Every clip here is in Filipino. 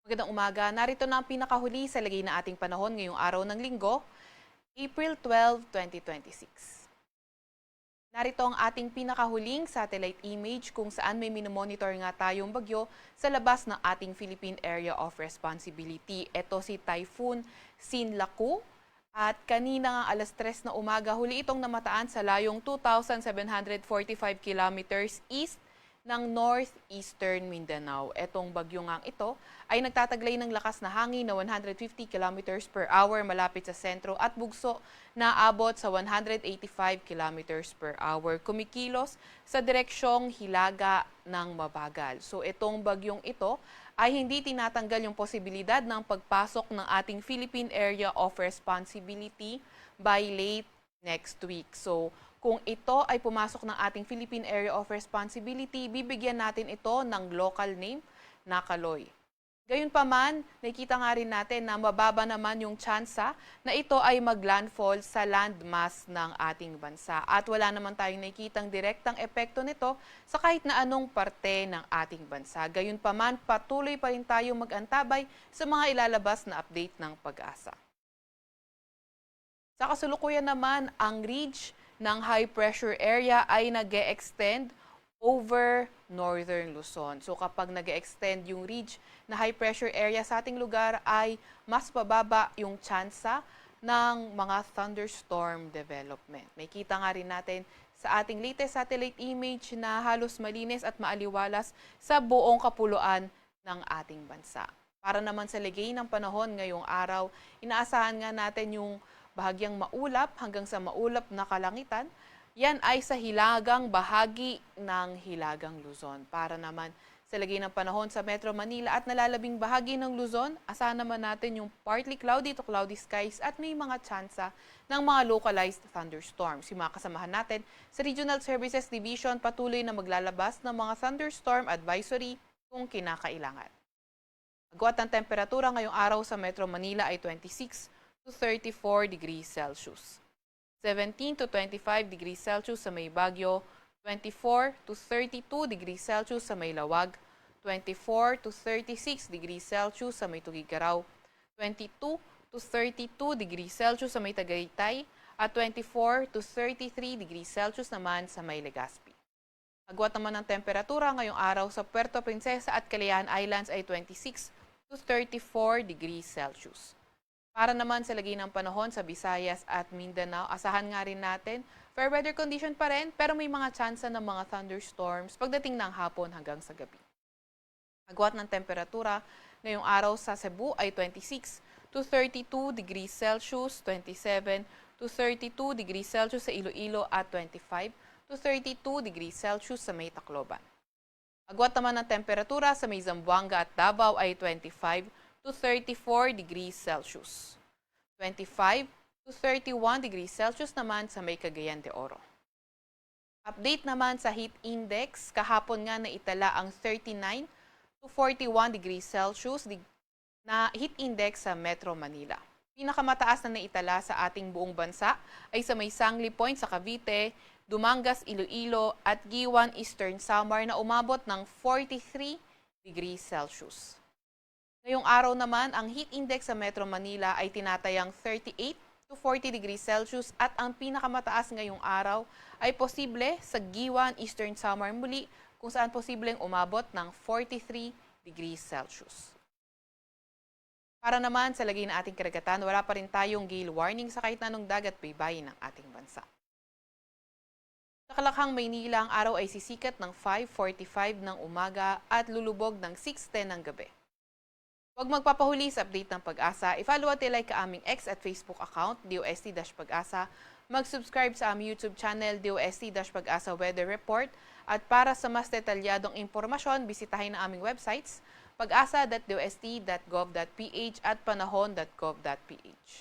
Magandang umaga. Narito na ang pinakahuli sa lagay na ating panahon ngayong araw ng Linggo, April 12, 2026. Narito ang ating pinakahuling satellite image kung saan may minomonitor nga tayong bagyo sa labas ng ating Philippine Area of Responsibility. Ito si Typhoon Sinlaku. At kanina nga alas 3 na umaga, huli itong namataan sa layong 2,745 kilometers east ng northeastern Mindanao. Etong bagyo ngang ito ay nagtataglay ng lakas na hangin na 150 kilometers per hour malapit sa sentro at bugso na abot sa 185 kilometers per hour. Kumikilos sa direksyong hilaga ng mabagal. So itong bagyong ito ay hindi tinatanggal yung posibilidad ng pagpasok ng ating Philippine Area of Responsibility by late next week. So kung ito ay pumasok ng ating Philippine Area of Responsibility, bibigyan natin ito ng local name na Kaloy. Gayunpaman, nakikita nga rin natin na mababa naman yung tsansa na ito ay maglandfall sa landmass ng ating bansa. At wala naman tayong nakikitang direktang epekto nito sa kahit na anong parte ng ating bansa. Gayunpaman, patuloy pa rin tayong mag-antabay sa mga ilalabas na update ng Pag-asa. Sa kasalukuyan naman, ang ridge ng high pressure area ay nag-e-extend over northern Luzon. So kapag nag-e-extend yung ridge na high pressure area sa ating lugar ay mas pababa yung tsansa ng mga thunderstorm development. May kita nga rin natin sa ating latest satellite image na halos malinis at maaliwalas sa buong kapuluan ng ating bansa. Para naman sa lagay ng panahon ngayong araw, inaasahan nga natin yung bahagyang maulap hanggang sa maulap na kalangitan, yan ay sa hilagang bahagi ng Hilagang Luzon. Para naman sa lagay ng panahon sa Metro Manila at nalalabing bahagi ng Luzon, asahan naman natin yung partly cloudy to cloudy skies at may mga tsansa ng mga localized thunderstorms. Yung mga kasamahan natin sa Regional Services Division patuloy na maglalabas ng mga thunderstorm advisory kung kinakailangan. Agwat ng temperatura ngayong araw sa Metro Manila ay 26 to 34 degrees Celsius. 17 to 25 degrees Celsius sa may Baguio, 24 to 32 degrees Celsius sa may Lawag, 24 to 36 degrees Celsius sa may Tugigaraw, 22 to 32 degrees Celsius sa may Tagaytay, at 24 to 33 degrees Celsius naman sa may Legazpi. Agwat naman ng temperatura ngayong araw sa Puerto Princesa at Calayan Islands ay 26 to 34 degrees Celsius. Para naman sa lagay ng panahon sa Visayas at Mindanao, asahan nga rin natin, fair weather condition pa rin pero may mga tsansa ng mga thunderstorms pagdating ng hapon hanggang sa gabi. Agwat ng temperatura ngayong araw sa Cebu ay 26 to 32 degrees Celsius, 27 to 32 degrees Celsius sa Iloilo at 25 to 32 degrees Celsius sa may Tacloban. Agwat naman ng temperatura sa may Zamboanga at Davao ay 25 to 34 degrees Celsius. 25 to 31 degrees Celsius naman sa may Cagayan de Oro. Update naman sa heat index, kahapon nga naitala ang 39 to 41 degrees Celsius na heat index sa Metro Manila. Pinakamataas na naitala sa ating buong bansa ay sa may Sangli Point sa Cavite, Dumangas, Iloilo at Giwan, Eastern Samar na umabot ng 43 degrees Celsius. Ngayong araw naman, ang heat index sa Metro Manila ay tinatayang 38 to 40 degrees Celsius at ang pinakamataas ngayong araw ay posible sa Giwan, Eastern Samar muli kung saan posibleng umabot ng 43 degrees Celsius. Para naman sa lagay ng ating karagatan, wala pa rin tayong gale warning sa kahit na anong dagat baybayin ng ating bansa. Sa Kalakhang, Maynila, ang araw ay sisikat ng 5:45 ng umaga at lulubog ng 6:10 ng gabi. Huwag magpapahuli sa update ng Pag-asa. I-follow at i-like ka aming X at Facebook account, DOST-Pag-asa. Mag-subscribe sa aming YouTube channel, DOST-Pag-asa Weather Report. At para sa mas detalyadong impormasyon, bisitahin ang aming websites, pag-asa.dost.gov.ph at panahon.gov.ph.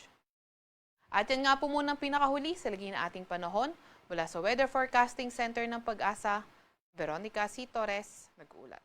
At yan nga po muna ang pinakahuli sa lagay na ating panahon. Mula sa Weather Forecasting Center ng Pag-asa, Veronica C. Torres, nag-uulat.